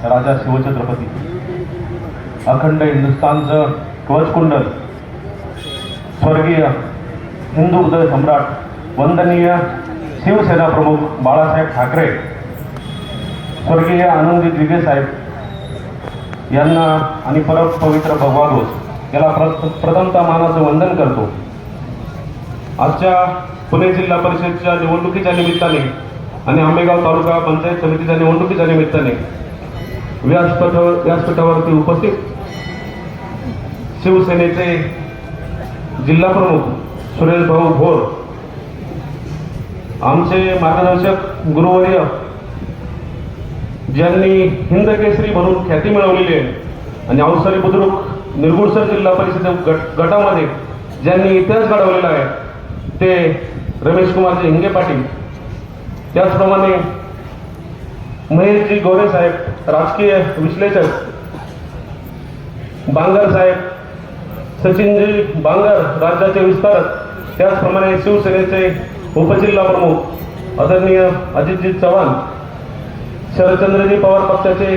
राजा शिवछत्रपती, अखंड हिंदुस्थानचं ध्वजकुंडल, स्वर्गीय हिंदू हृदय सम्राट वंदनीय शिवसेना प्रमुख बाळासाहेब ठाकरे, स्वर्गीय आनंदी दिघे साहेब यांना आणि परमपवित्र भगवा ध्वज याला प्रथमतः मानाचं वंदन करतो. आजच्या पुणे जिल्हा परिषदच्या निवडणुकीच्या निमित्ताने आणि आंबेगाव तालुका पंचायत समितीच्या निवडणुकीच्या निमित्ताने व्यासपीठावरती उपस्थित शिवसेनेचे जिल्हा प्रमुख सुरेश भाऊ भोर, आमचे मार्गदर्शक गुरुवर्य ज्यांनी हिंद केसरी म्हणून ख्याती मिळवलेली आहे आणि अवसरी बुद्रुक निरगुडसर जिल्हा परिषद गटामध्ये ज्यांनी इतिहास घडवलेला आहे ते रमेश कुमारजी हिंगे पाटील, त्याचप्रमाणे महेशजी गोरे साहेब, राजकीय विश्लेषक, बांगर साहेब, सचिनजी बांगर, राज्याचे विस्तारक, त्याचप्रमाणे शिवसेनेचे उपजिल्हा प्रमुख आदरणीय अजितजी चव्हाण, शरदचंद्रजी पवार पक्षाचे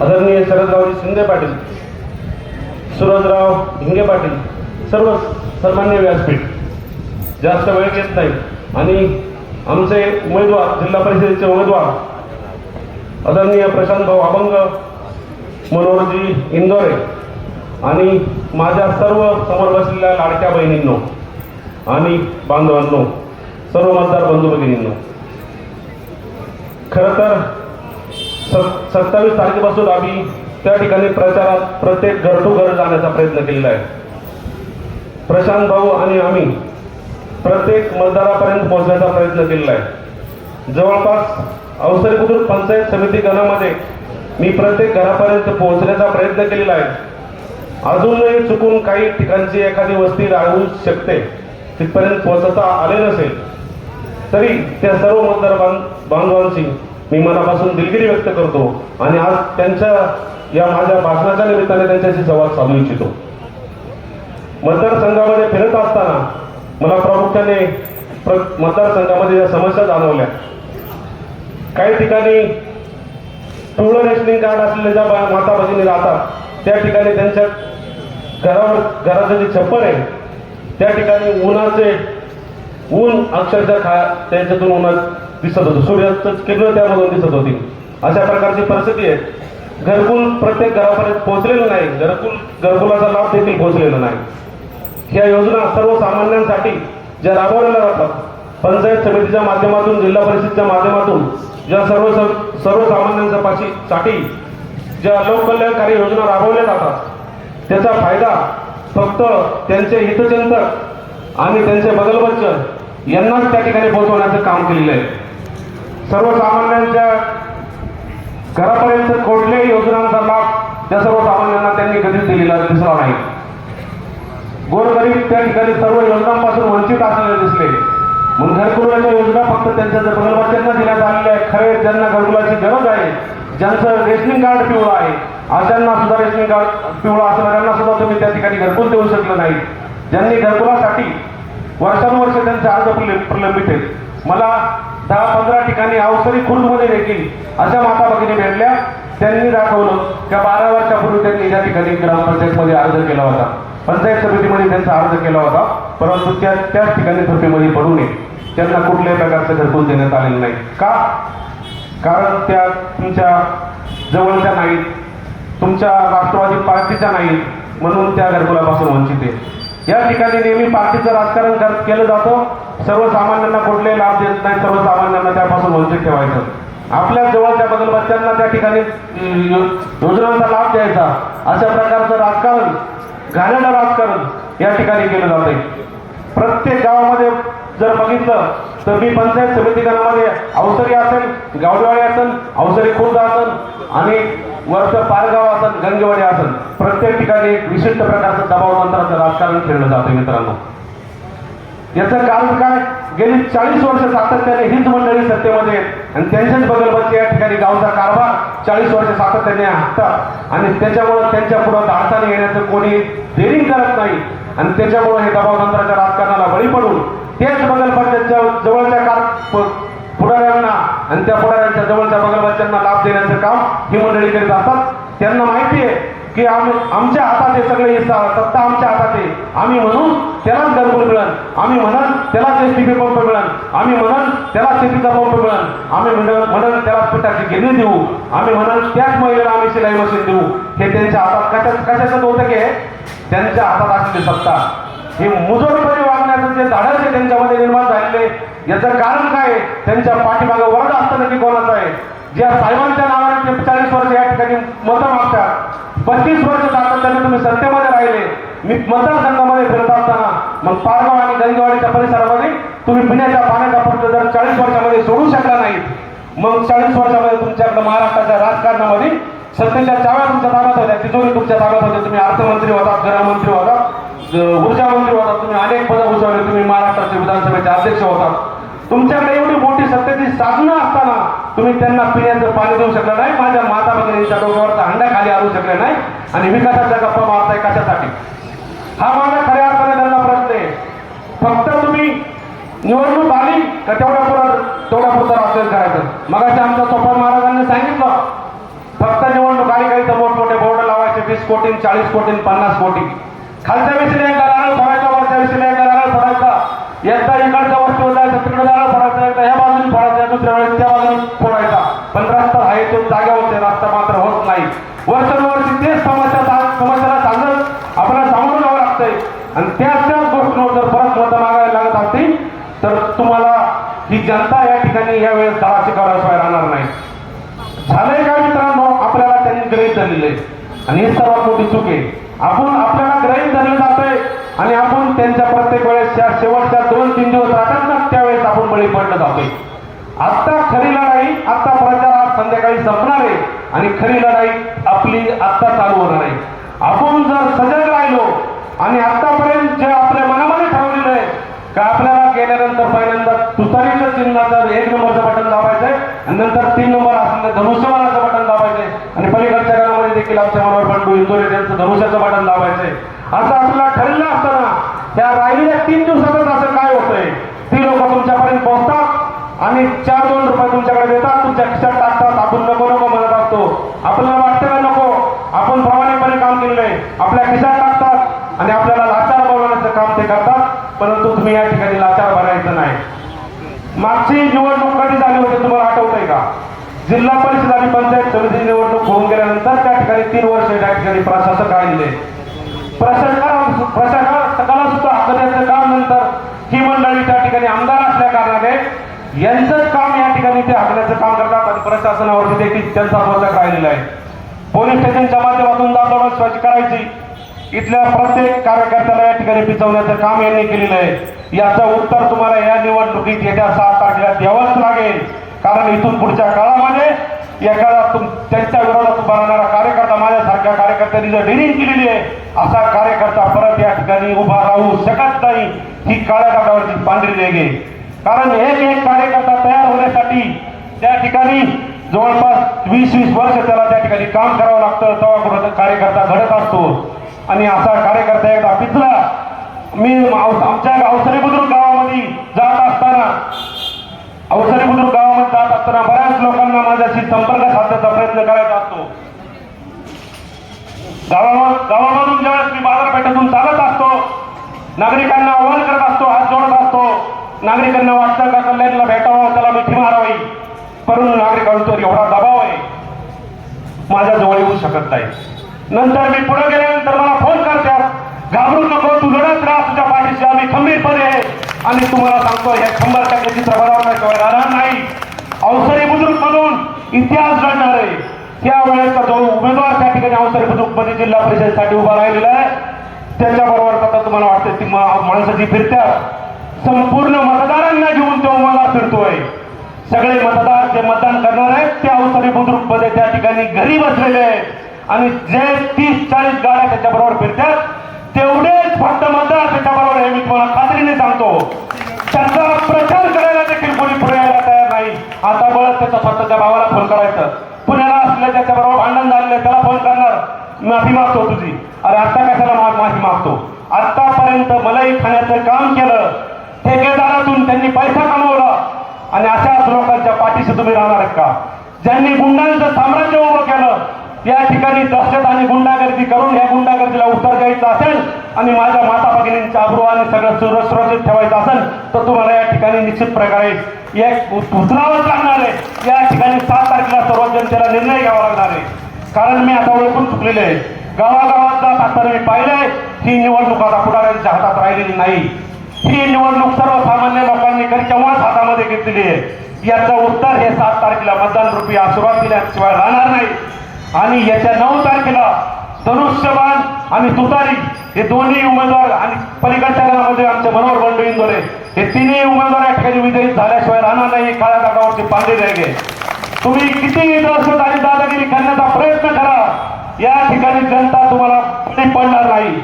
आदरणीय शरदरावजी शिंदे पाटील, सुरजराव हिंगे पाटील, सर्व सन्मान्य व्यासपीठ, जास्त वेळ घेत नाही आणि आमचे उमेदवार, जिल्हा परिषदेचे उमेदवार आदरणीय प्रशांत भाऊ अभंग, मनोहरजी इंदोरे आणि माझ्या सर्व समोर बसलेल्या लाडक्या बहिणींनो आणि बांधवांनो, सर्व मतदार बंधू भगिनींनो, खरं तर 27 तारखेपासून आम्ही त्या ठिकाणी प्रचारात प्रत्येक घर टू घर जाण्याचा प्रयत्न केलेला आहे. प्रशांत भाऊ आणि आम्ही प्रत्येक मतदारापर्यंत पोहोचण्याचा प्रयत्न केलेला आहे. जवळपास अवसरी बुद्रुक पंचायत समिती गणामध्ये मी प्रत्येक घरापर्यंत पोहोचण्याचा प्रयत्न केलेला आहे. अजूनही चुकून काही ठिकाणची एखादी वस्ती राहू शकते, तिथपर्यंत पोहोचता आले नसेल तरी त्या सर्व मतदार बांधवांची मी मनापासून दिलगिरी व्यक्त करतो आणि आज त्यांच्या या माझ्या भाषणाच्या निमित्ताने त्यांच्याशी संवाद साधू इच्छितो. मतदारसंघामध्ये फिरत असताना मला प्रामुख्याने मतदारसंघामध्ये ज्या समस्या जाणवल्या, काही ठिकाणी पिवळं रेशनिंग कार्ड असलेल्या ज्या माता भगिनी राहतात त्या ठिकाणी त्यांच्या घराचं जे छप्पर आहे त्या ठिकाणी ऊन अक्षरशः त्याच्यातून उन्हात दिसत होतं, सूर्याचं किरण त्यामधून दिसत होती. अशा प्रकारची परिस्थिती आहे. घरकुल प्रत्येक घरापर्यंत पोहोचलेलं नाही, घरकुलाचा लाभ देखील पोहोचलेला नाही. ह्या योजना सर्वसामान्यांसाठी ज्या राबवलेल्या जातात, पंचायत समितीच्या माध्यमातून, जिल्हा परिषदेच्या माध्यमातून ज्या सर्वसामान्यांसाठी ज्या लोककल्याणकारी योजना राबवल्या जातात त्याचा फायदा फक्त त्यांचे हितचिंतक आणि त्यांचे बगलबच्च यांनाच त्या ठिकाणी पोहोचवण्याचं काम केलेलं आहे. सर्वसामान्यांच्या घरापर्यंत कुठल्याही योजनांचा लाभ त्या सर्वसामान्यांना त्यांनी कधीच दिलेला दिसला नाही. गोरगरीब त्या ठिकाणी सर्व योजनांपासून वंचित असलेले दिसले. म्हणून घरकुलाच्या योजना फक्त त्यांच्या बगलबच्च्यांना देण्यात आलेल्या आहे. खरे ज्यांना घरकुलाची गरज आहे, ज्यांचं रेशनिंग कार्ड पिवळं आहे, अशांना सुद्धा रेशनिंग कार्ड पिवळं असणाऱ्यांना सुद्धा तुम्ही त्या ठिकाणी घरकुल देऊ शकलं नाही. ज्यांनी घरकुलासाठी वर्षानुवर्ष त्यांचे अर्ज प्रलंबित आहेत. मला 10-15 ठिकाणी अवसरी खुर्दमध्ये देखील अशा माता भगिनी भेटल्या. त्यांनी दाखवलं की 12 वर्षापूर्वी त्यांनी या ठिकाणी ग्रामपंचायतमध्ये अर्ज केला होता, पंचायत समितीमध्ये त्यांचा अर्ज केला होता, परंतु त्याच ठिकाणी थोपीमध्ये पडू नये, त्यांना कुठल्याही प्रकारचं घरकुल देण्यात आलेलं नाही. का? कारण त्या तुमच्या जवळच्या नाहीत, तुमच्या राष्ट्रवादी पार्टीच्या नाहीत, म्हणून त्या घरकुलापासून वंचित आहे. या ठिकाणी नेहमी पार्टीचं राजकारण केलं जातं. सर्वसामान्यांना कुठलेही लाभ देत नाही, सर्वसामान्यांना त्यापासून वंचित ठेवायचं. आपल्या जवळच्या बगलबच्च्यांना त्या ठिकाणी योजनांचा लाभ द्यायचा, अशा प्रकारचं राजकारण, घाणेरडं राजकारण या ठिकाणी केलं जाते. प्रत्येक गावामध्ये जर बघितलं तर मी पंचायत समिती गणामध्ये अवसरी असेल, गावडेवाडी असेल, अवसरी खुर्द असेल आणि वरचं पारगाव असेल, गंगेवाडी असेल, प्रत्येक ठिकाणी एक विशिष्ट प्रकारचं दबाव तंत्राचं राजकारण खेळलं जातं. मित्रांनो, याचं कारण काय? गेली 40 वर्ष सातत्याने हीच मंडळी सत्तेमध्ये आणि त्यांच्याच बगलबच्चे या ठिकाणी गावचा कारभार 40 वर्ष सातत्याने हाकतात आणि त्याच्यामुळे त्यांच्या पुढे अडचणी येण्याचं कोणी डेअरिंग करत नाही आणि त्याच्यामुळे हे दबावतंत्राच्या राजकारणाला बळी पडून तेच बगलबच्च्याच्या जवळच्या पुढाऱ्यांना आणि त्या पुढाऱ्यांच्या जवळच्या बगलबच्च्यांना लाभ देण्याचं काम ही मंडळी करीत असतात. त्यांना माहिती आहे की आमच्या हातात हे सगळे सत्ता आमच्या हातात आहे. आम्ही म्हणून त्यालाच घरकुल मिळेल, आम्ही म्हणून त्यालाच एसटीपी पंप मिळेल, आम्ही म्हणून त्याला शेतीचा पंप मिळेल, आम्ही म्हणून त्याला पिठाची गिरणी देऊ, आम्ही म्हणून त्याच महिलेला आम्ही शिलाई मशीन देऊ. हे त्यांच्या हातात कशाचं होतं की त्यांच्या हातात असलेली सत्ता. हे मुजोरपणे वागण्याचं जे धाडस आहे त्यांच्यामध्ये निर्माण झालेले, याचं कारण काय आहे? त्यांच्या पाठीमागे वरद असतं की कोणाचं आहे? ज्या साहेबांच्या नावाने ते 40 वर्ष या ठिकाणी मतं मागतात, 35 वर्ष सातत्याने तुम्ही सत्तेमध्ये राहिले. मी मतदारसंघामध्ये फिरत असताना मग पारगाव आणि गंगेवाडीच्या परिसरामध्ये तुम्ही पिण्याच्या पाण्याचा प्रश्न जर 40 वर्षामध्ये सोडू शकला नाहीत, मग 40 वर्षामध्ये तुमच्याकडे महाराष्ट्राच्या राजकारणामध्ये सत्तेच्या चाव्या तुमच्या ताब्यात होत्या, तिजोरी तुमच्या ताब्यात होत्या. तुम्ही अर्थमंत्री होता, गृहमंत्री होता, ऊर्जा मंत्री होता, तुम्ही अनेक पदं भूषवले, तुम्ही महाराष्ट्राचे विधानसभेचे अध्यक्ष होता. तुमच्याकडे एवढी मोठी सत्तेची साधनं असताना तुम्ही त्यांना पिण्याचं पाणी देऊ शकलं नाही, माझ्या माता भगिनींच्या डोक्यावरचा हंडा खाली आणू शकले नाही, आणि विकासाच्या गप्पा मारताय कशासाठी? हा माझा खऱ्या अर्थाने त्यांना प्रश्न आहे. फक्त तुम्ही निवडणूक आली का तेवढ्या पुरतं राजकारण करायचं? मगाशी आमच्या सोपान महाराजांनी सांगितलं, फक्त निवडणूक आली काही तर मोठमोठे बोर्ड लावायचे, 20 कोटी 40 कोटी 50 कोटी. खालच्या विषयला एकदा नारळ फोडायचा, वरच्या विषयला एकदा नारळ फोडायचा, एकदा इकडच्या वरती जायचं, तिकडे नारळ फोडायचा, एकदा ह्या बाजूने फोडायचा, दुसऱ्या वेळेस त्या बाजूने फोडायचा. पण रस्ता आहे तो जागा होते, रस्ता मात्र होत नाही. वर्षानुवर्षी तेच समस्याला सांगत आपल्याला सामोरं जावं लागतंय. आणि त्याच गोष्टींवर जर परत मतं मागायला लागत असतील तर तुम्हाला ही जनता या ठिकाणी यावेळेस दहा शिकाराशिवाय राहणार नाही. झालंय का मित्रांनो? आपल्याला त्यांनी गृहीत धरलेलं आहे, आणि ही सर्वात मोठी चूक आहे. आपल्याला गृहीत धरलं जातंय आणि आपण त्यांच्या प्रत्येक वेळेस या शेवटच्या 2-3 दिवस राहतात ना, त्यावेळेस आपण बळी पडलं जातोय. आता खरी लढाई, आता प्रचार आज संध्याकाळी संपणार आहे, आणि खरी लढाई आपली आत्ता चालू होणार आहे. आपण जर सजग राहिलो आणि आतापर्यंत जे आपल्या मनामध्ये ठरवलेलं आहे का आपल्याला गेल्यानंतर पहिल्यांदा तुतारीचं चिन्हाचं 1 नंबरचं बटन दाबायचंय, आणि नंतर 3 नंबर असलेलं धनुष्यबाणाचं बटन दाबायचंय, आणि पलीकडच्या गावामध्ये देखील आमच्या मनोहर बंडू इंदोरे त्यांचं धनुष्याचं बटन दाबायचंय. असं आपल्याला ठरलेलं असताना त्या राहिलेल्या 3 दिवसातच असं काय होतंय? ती लोक तुमच्यापर्यंत पोहोचतात आणि 4-2 रुपये तुमच्याकडे देतात, तुमच्या खिशात टाकतात. आपण नको नको म्हणत असतो, आपल्याला वाटतं का नको? आपण प्रामाणिकपणे काम केलेलं आहे, आपल्या खिशात टाकतात आणि आपल्याला लाचार बनवण्याचं काम ते करतात. परंतु तुम्ही या ठिकाणी लाचार बनायचं नाही. मागची निवडणूक कधी झाली होती तुम्हाला आठवतंय का? जिल्हा परिषद आणि पंचायत समिती निवडणूक होऊन गेल्यानंतर त्या ठिकाणी 3 वर्ष त्या ठिकाणी प्रशासक राहिले. प्रशासकाला सुद्धा हाकण्याचं काम नंतर ही मंडळी त्या ठिकाणी आमदार असल्या कारणाने यांचंच काम या ठिकाणी ते हाकण्याचं काम करतात, आणि प्रशासनावरती देखील त्यांचा वचक राहिलेला आहे. पोलीस स्टेशनच्या माध्यमातून दाबदर्शक करायची, इथल्या प्रत्येक कार्यकर्त्याला या ठिकाणी पिचवण्याचं काम यांनी केलेलं आहे. याचं उत्तर तुम्हाला या निवडणुकीत येत्या 7 तारखेला द्यावंच लागेल. कारण इथून पुढच्या काळामध्ये एखादा त्यांच्या विरोधात उभा राहणारा कार्यकर्ता, माझ्यासारख्या कार्यकर्त्यांनी जर डेरिंग केलेली आहे, असा कार्यकर्ता परत या ठिकाणी उभा राहू शकत नाही. ही काळ्या कागदावरची पांढरी रेघ आहे. कारण एक कार्यकर्ता तयार होण्यासाठी त्या ठिकाणी जवळपास 20-20 वर्ष त्याला त्या ठिकाणी काम करावं लागतं, तेव्हा कार्यकर्ता घडत असतो. आणि असा कार्यकर्ता एकदा पिचला. मी आमच्या अवसरी बुद्रुक गावामध्ये जात असताना बऱ्याच लोकांना माझ्याशी संपर्क साधण्याचा प्रयत्न करायचा असतो. गावामधून ज्यावेळेस मी बाजारपेठेतून चालत असतो, नागरिकांना आव्हान करत असतो, हात जोडत असतो. नागरिकांना वाटतं का कल्याणला भेटावं, त्याला मिठी मारावी, परंतु नागरिकांवर एवढा दबाव आहे, माझ्याजवळ येऊ शकत नाही. नंतर मी पुढे गेल्यानंतर मला फोन करतात, घाबरू नको, तू लढत राहा, तुझ्या पाठीशी आम्ही खंबीरपणे आहे. आणि तुम्हाला सांगतो, हे 100% चित्र बनवण्याशिवाय राहणार नाही. अवसरी बुद्रुक मधून इतिहास घडणार आहे. त्यावेळेचा जो उमेदवार त्या ठिकाणी अवसरी बुद्रुक मध्ये जिल्हा परिषदेसाठी उभा राहिलेला आहे, त्याच्याबरोबर आता तुम्हाला वाटतं ती माणसाची फिरत्यात संपूर्ण मतदारांना घेऊन तो उमेदवार फिरतोय. सगळे मतदार जे मतदान करणार आहेत ते अवसरी बुद्रुक मध्ये त्या ठिकाणी घरी बसलेले आहेत, आणि जे 30-40 गाड्या त्याच्याबरोबर फिरतात तेवढेच फक्त मतदार त्याच्याबरोबर आहे. मी तुम्हाला खात्रीने सांगतो, त्याचा प्रचार करायला देखील कोणी पुढे यायला तयार नाही. आता बळत त्याचा स्वतःच्या भावाला फोन करायचं, पुण्याला असले त्याच्याबरोबर भांडण झालेलं त्याला फोन करणार, माफी मागतो तुझी. अरे आता कशाला माफी मागतो? आतापर्यंत मलाई खाण्याचं काम केलं, ठेकेदारातून त्यांनी पैसा कमवला, आणि अशाच लोकांच्या पाठीशी तुम्ही राहणार आहेत का? ज्यांनी गुंडांचं साम्राज्य उभं केलं, या ठिकाणी दहशत आणि गुंडागर्दी करून या गुंडागर्दीला उत्तर द्यायचं असेल आणि माझ्या माता भगिनींच्या अब्रू आणि सगळं सुरक्षित ठेवायचं असेल तर तुम्हाला या ठिकाणी निश्चित प्रकारे एक उतरावंच लागणार आहे. या ठिकाणी 7 तारखेला सर्व जनतेला निर्णय घ्यावा लागणार आहे. कारण मी आता ओळखून चुकलेले आहे. गावागावात जात असताना मी पाहिलंय ही निवडणूक आता पुढाऱ्यांच्या हातात राहिलेली नाही. ही निवडणूक सर्वसामान्य लोकांनी केव्हाच हातामध्ये घेतलेली आहे. याचं उत्तर हे 7 तारखेला मतदान रूपी आशीर्वाद दिल्याशिवाय राहणार नाही. आणि येत्या 9 तारखेला धनुष्यबाण आणि तुतारी हे दोन्ही उमेदवार आणि पलीकडच्या घरामध्ये आमचे मनोहर बंडू इंदोरे हे तिन्ही उमेदवार या ठिकाणी विजयी झाल्याशिवाय राहणार नाही. काळ्या कागदावरची पांढरी रेघे. तुम्ही कितीही दहशत आणि दादागिरी करण्याचा प्रयत्न करा, या ठिकाणी जनता तुम्हाला बळी पडणार नाही.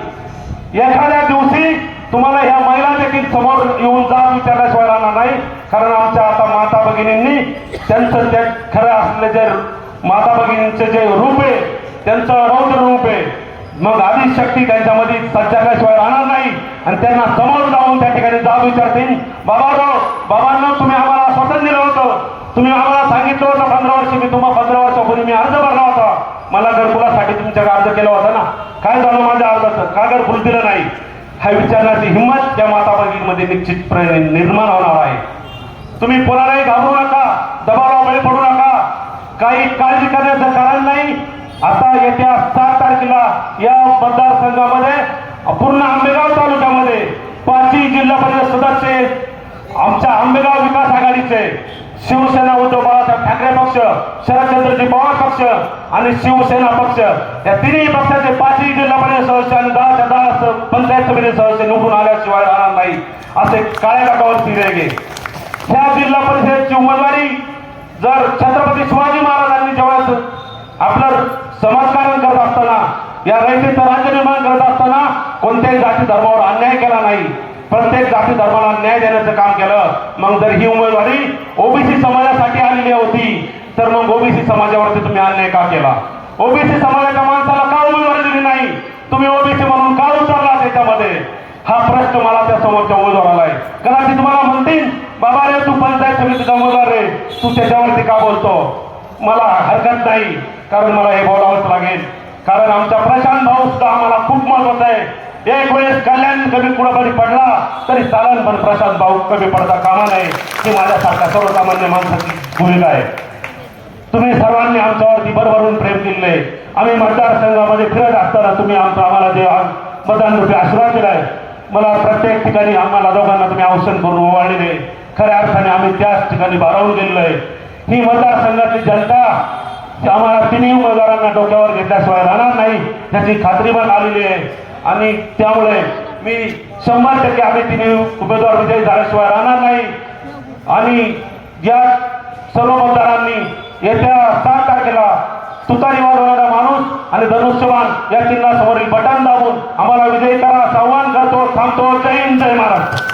एखाद्या दिवशी तुम्हाला ह्या महिला देखील समोर येऊन जाब विचारल्याशिवाय राहणार नाही. कारण आमच्या आता माता भगिनींनी त्यांचं ते खरं असलेले जे माता भगिनींचे जे रूप आहे त्यांचं रौद्र रूप आहे, मग आदिशक्ती त्यांच्यामध्ये सज्जाल्याशिवाय राहणार नाही आणि त्यांना समोर जाऊन त्या ठिकाणी जाब विचारतील. बाबांनो तुम्ही आम्हाला स्वतंत्र दिलं होतं, तुम्ही आम्हाला सांगितलं होतं 15 वर्ष, मी तुम्हाला 15 वर्षापूर्वी मी अर्ज भरला होता, मला घरकुलासाठी तुमच्याकडे अर्ज केला होता ना, काय झालं माझ्या अर्जाचं, का घरकुल दिलं नाही? हा विचारण्याची हिंमत त्या माता भगिनीमध्ये निश्चितपणे निर्माण होणार आहे. तुम्ही कोणालाही घाबरू नका, दबावाला बळी पडू नका, काही काळजी करण्याचं कारण नाही. आता येत्या 7 तारखेला या मतदारसंघामध्ये पूर्ण आंबेगाव तालुक्यामध्ये 5ही जिल्हा परिषद सदस्य आमच्या आंबेगाव विकास आघाडीचे शिवसेना उद्धव बाळासाहेब ठाकरे पक्ष, शरदचंद्रजी पवार पक्ष आणि शिवसेना पक्ष या तिन्ही पक्षाचे 5ही जिल्हा परिषद सदस्य आणि 10च्या 10 पंचायत समिती सदस्य निवडून आल्याशिवाय राहणार नाही असे काळ्या कागदावरती रेघे. ह्या जिल्हा परिषदेची उमेदवारी जर छत्रपती शिवाजी महाराजांनी जेव्हा आपलं समाजकारण करत असताना या रयतेचं राज्य निर्माण करत असताना कोणत्याही जाती धर्मावर अन्याय केला नाही, प्रत्येक जाती धर्माला न्याय देण्याचं काम केलं. मग जर ही उमेदवारी ओबीसी समाजासाठी आलेली होती तर मग ओबीसी समाजावरती तुम्ही अन्याय का केला? ओबीसी समाजाच्या माणसाला का उमेदवारी दिली नाही? तुम्ही ओबीसी म्हणून का उतरला त्याच्यामध्ये? हा प्रश्न मला त्या समोरच्या उमेदवाराला आहे. कदाचित तुम्हाला म्हणतील बाबा रे तू पंचायत समितीचा उमेदवार रे, तू त्याच्यावरती का बोलतो? मला हरकत नाही, कारण मला हे बोलावंच लागेल. कारण आमचा प्रशांत भाऊ सुद्धा आम्हाला खूप महत्वाचा आहे. एक वेळेस कल्याण कमी कुणाकडे पडला तरी चालन, पण प्रशांत भाऊ कमी पडता कामा नये, ही माझ्यासारख्या सर्वसामान्य माणसाची भूमिका आहे. तुम्ही सर्वांनी आमच्यावरती भरभरून प्रेम केले. आम्ही मतदारसंघामध्ये फिरत असताना तुम्ही आम्हाला जे मतदान रूपी आशीर्वाद दिलाय, मला प्रत्येक ठिकाणी आम्हाला दोघांना तुम्ही औषध करून ओवाळलेले, खऱ्या अर्थाने आम्ही त्याच ठिकाणी भारावून गेलेलो आहे. ही मतदारसंघातली जनता आम्हाला तिन्ही उमेदवारांना डोक्यावर घेतल्याशिवाय राहणार नाही याची खात्री पण आलेली आहे. आणि त्यामुळे मी 100% आम्ही तिन्ही उमेदवार विजयी झाल्याशिवाय राहणार नाही. आणि या सर्व मतदारांनी येत्या 7 तारखेला तुतारी वाजवणारा माणूस आणि धनुष्यबाण या चिन्हासमोरील बटन दाबून आम्हाला विजयी करा असं आवाहन करतो. थांबतो. जय हिंद, जय महाराष्ट्र.